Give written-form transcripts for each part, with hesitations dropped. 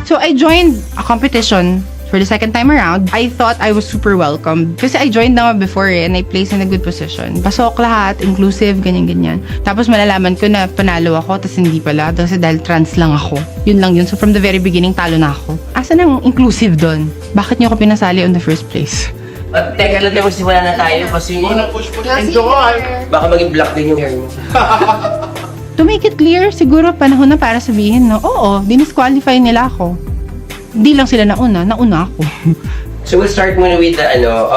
So I joined a competition for the second time around. I thought I was super welcome. Kasi I joined naman before and I placed in a good position. Pasok lahat, inclusive, ganyan-ganyan. Tapos malalaman ko na panalo ako, tapos hindi pala. Kasi dahil trans lang ako. Yun lang yun. So from the very beginning, talo na ako. Asan ang inclusive doon? Bakit niyo ako pinasali on the first place? At teka lang, magsimula na tayo kasi Enjoy! baka maging black din yung hair mo. To make it clear, siguro panahon na para sabihin, no? Oo, dinisqualify nila ako. Hindi lang sila nauna ako. So we'll start muna with the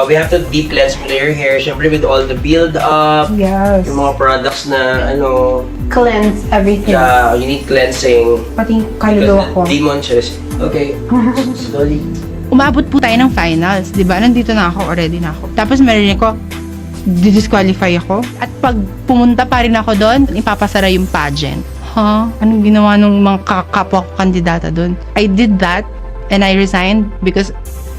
we have to deep cleanse muna your hair. Syempre with all the build up, Yes. yung mga products na Cleanse everything. you need cleansing. Pati kaluluwa ko. Demon chest. Okay. Slowly. Umabot po tayo ng finals, di ba? Nandito na ako, already na ako. Tapos marinig ko, disqualify ako. At pag pumunta pa rin ako doon, ipapasara yung pageant. Anong ginawa ng mga kapwa ko kandidata doon? I did that and I resigned because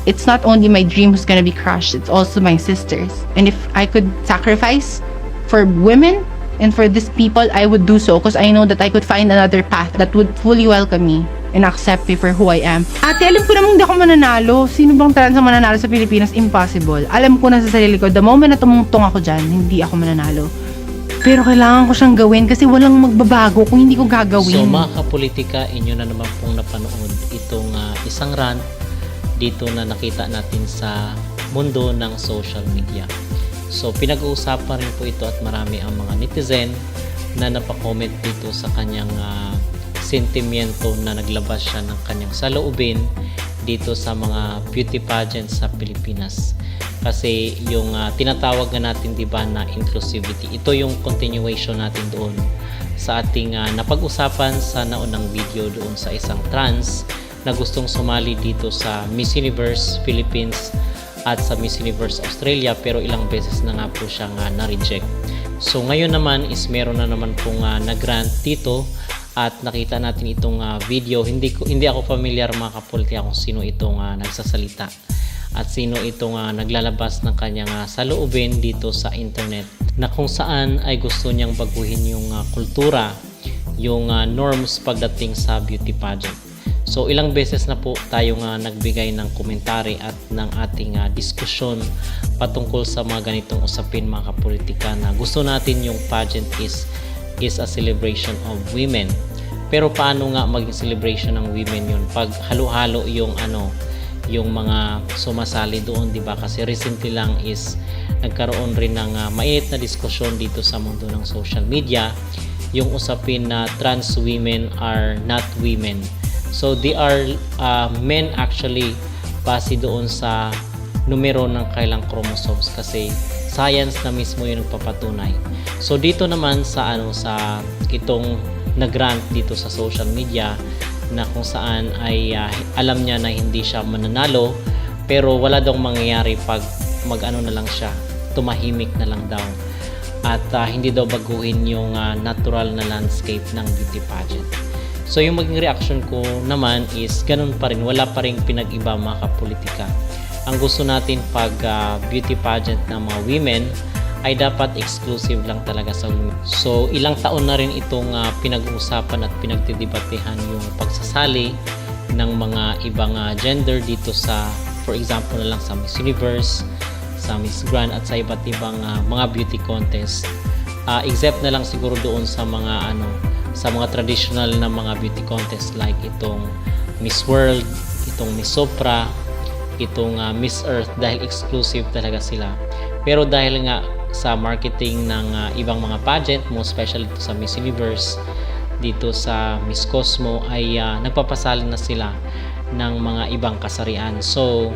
it's not only my dream who's gonna be crushed, it's also my sisters. And if I could sacrifice for women and for these people, I would do so because I know that I could find another path that would fully welcome me and accept me for who I am. Ate, alam ko namang hindi ako mananalo. Sino bang trans ang mananalo sa Pilipinas? Impossible. Alam ko na sa sarili ko, the moment na tumungtong ako dyan, hindi ako mananalo. Pero kailangan ko siyang gawin kasi walang magbabago kung hindi ko gagawin. So mga kapolitika, inyo na naman pong napanood itong isang rant dito na nakita natin sa mundo ng social media. So pinag-uusapan rin po ito at marami ang mga netizen na napakomment dito sa kanyang sentimiento na naglabas siya ng kanyang saloobin dito sa mga beauty pageants sa Pilipinas. Kasi yung tinatawag nga natin, di ba, na inclusivity, ito yung continuation natin doon sa ating napag-usapan sa naunang video doon sa isang trans na gustong sumali dito sa Miss Universe Philippines at sa Miss Universe Australia, pero ilang beses na nga po siyang na-reject. So ngayon naman is meron na naman pong nag-grant dito at nakita natin itong video. Hindi ako familiar mga kapolitika kung sino itong nagsasalita at sino itong naglalabas ng kanyang saloobin dito sa internet na kung saan ay gusto niyang baguhin yung kultura, yung norms pagdating sa beauty pageant. So ilang beses na po tayong nagbigay ng komentary at ng ating diskusyon patungkol sa mga ganitong usapin mga kapolitika na gusto natin yung pageant is a celebration of women. Pero paano nga maging celebration ng women yun pag halo-halo yung yung mga sumasali doon, di ba? Kasi recently lang is nagkaroon rin ng mainit na diskusyon dito sa mundo ng social media, yung usapin na trans women are not women. So they are men actually base doon sa numero ng kailang chromosomes kasi science na mismo yung nagpapatunay. So dito naman sa sa itong nag-grant dito sa social media na kung saan ay alam niya na hindi siya mananalo pero wala daw mangyayari pag mag-ano na lang siya, tumahimik na lang daw at hindi daw baguhin yung natural na landscape ng beauty pageant. So yung maging reaction ko naman is ganun pa rin, wala pa rin pinag-iba mga kapolitika. Ang gusto natin pag beauty pageant ng mga women ay dapat exclusive lang talaga sa women. So ilang taon na rin itong pinag-uusapan at pinagdidebatehan yung pagsasali ng mga ibang gender dito sa, for example na lang sa Miss Universe, sa Miss Grand at sa iba't ibang mga beauty contest. Except na lang siguro doon sa mga sa mga traditional na mga beauty contest like itong Miss World, itong Miss Sopra, itong Miss Earth dahil exclusive talaga sila. Pero dahil nga sa marketing ng ibang mga pageant, most especially dito sa Miss Universe, dito sa Miss Cosmo ay nagpapasali na sila ng mga ibang kasarian. So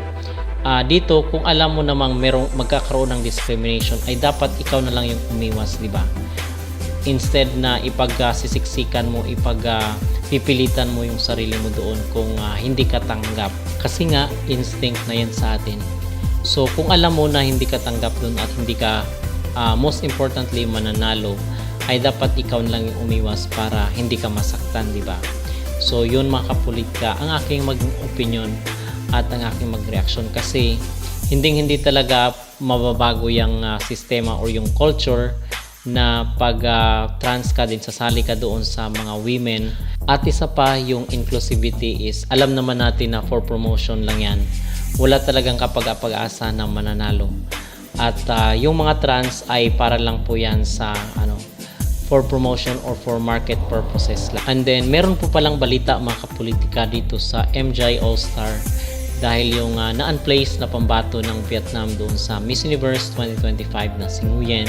dito kung alam mo namang magkakaroon ng discrimination ay dapat ikaw na lang yung umiwas, di ba? Instead na ipagsisiksikan mo, pipilitan mo yung sarili mo doon kung hindi ka tanggap. Kasi nga, instinct na yan sa atin. So, kung alam mo na hindi ka tanggap doon at hindi ka, most importantly, mananalo, ay dapat ikaw na lang yung umiwas para hindi ka masaktan, di ba? So, yun mga kapolitika, ang aking opinion at ang aking mag-reaction kasi hindi talaga mababago yung sistema or yung culture na pag trans ka din, sasali ka doon sa mga women. At isa pa, yung inclusivity is, alam naman natin na for promotion lang yan. Wala talagang kapag-asa na mananalo. At yung mga trans ay para lang po yan sa for promotion or for market purposes lang. And then, meron po palang balita mga kapolitika dito sa MGI All-Star dahil yung na-unplaced na pambato ng Vietnam doon sa Miss Universe 2025 na si Nguyen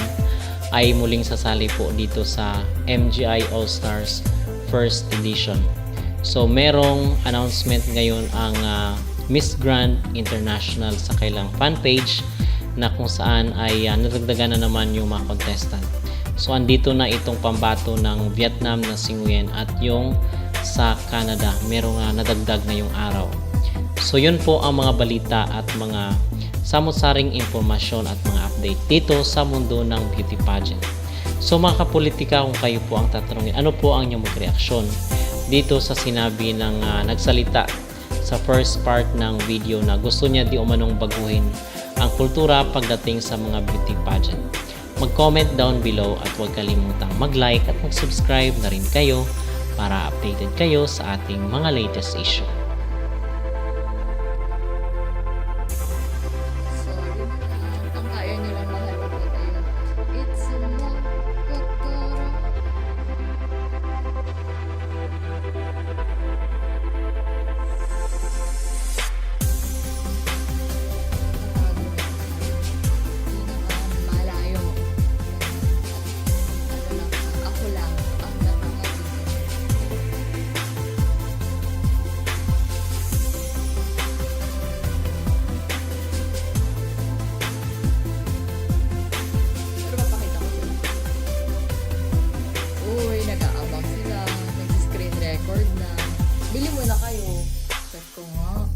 ay muling sasali po dito sa MGI All-Stars First Edition. So, merong announcement ngayon ang Miss Grand International sa kailang fanpage na kung saan ay nadagdagan na naman yung mga contestant. So, andito na itong pambato ng Vietnam na si Nguyen at yung sa Canada, merong nadagdag na yung araw. So, yun po ang mga balita at mga samot-saring impormasyon at mga update dito sa mundo ng beauty pageant. So, mga kapolitika, kung kayo po ang tatanungin, ano po ang inyong reaksyon dito sa sinabi ng nagsalita sa first part ng video na gusto niya di umanong baguhin ang kultura pagdating sa mga beauty pageant? Mag-comment down below at huwag kalimutang mag-like at mag-subscribe na rin kayo para updated kayo sa ating mga latest issue. Sorry na, ang kaya nyo lang mahal ko tayo. It's a Makotoro. Malayo. Ako lang ang nakakasisa. Pero mapakita ko sila. Uy, nag-aabang sila. Nag-screen record na. Bili mo na kayo. Check ko nga.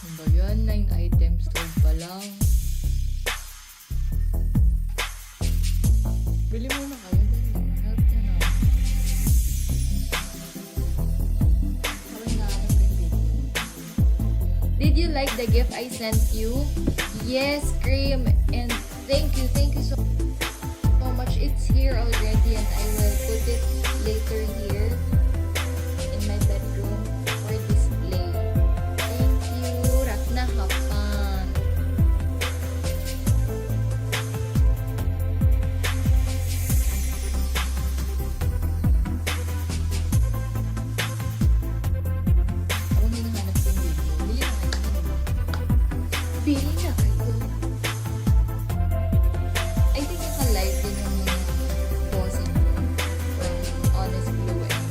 Ano ba yan? 9 items, 12 pa lang. Bili mo na kayo. Help nyo na. Parang nahanap ko yung video. Did you like the gift I sent you? Yes, Cream. And thank you so much. It's here already and I will put it later here in my bedroom for display. Thank you, Rakna Hapan. Ako hinahanap ko yung video. Bili na kayo. I think naka-live din yung mga bossing ko from Honest Blue and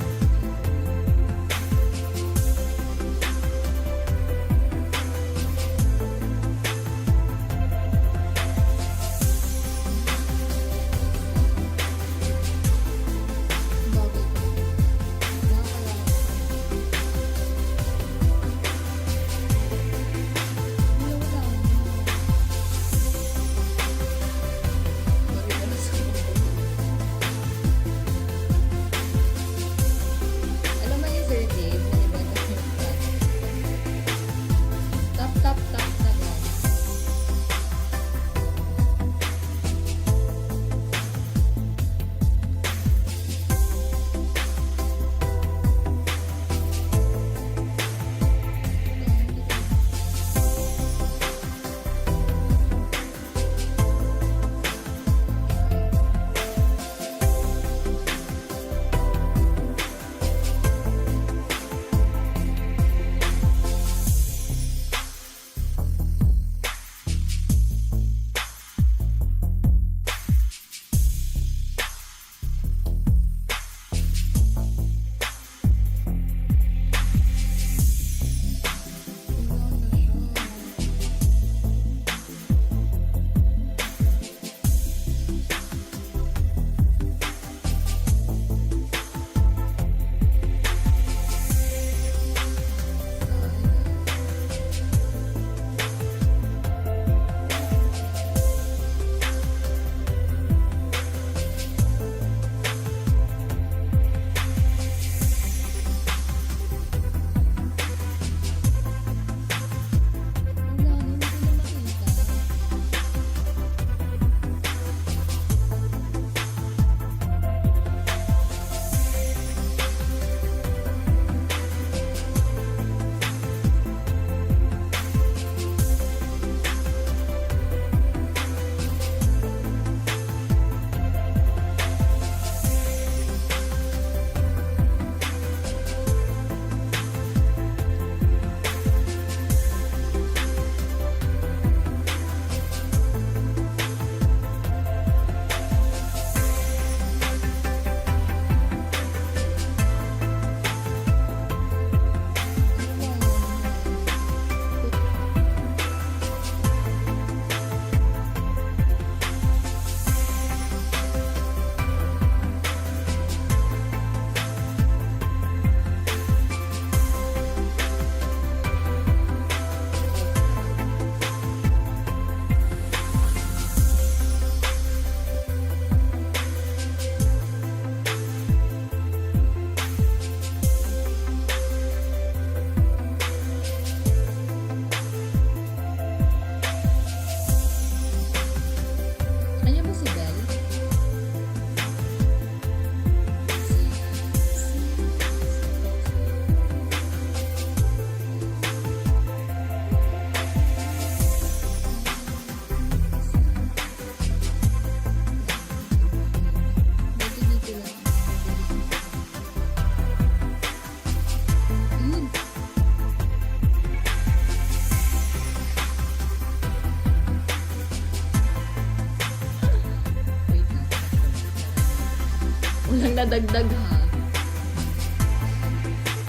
dagdag ha.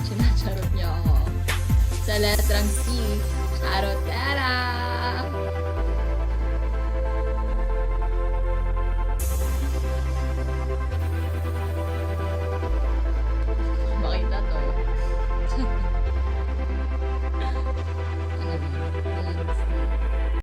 Sinacharot niya ako. Sa letrang C, charotera!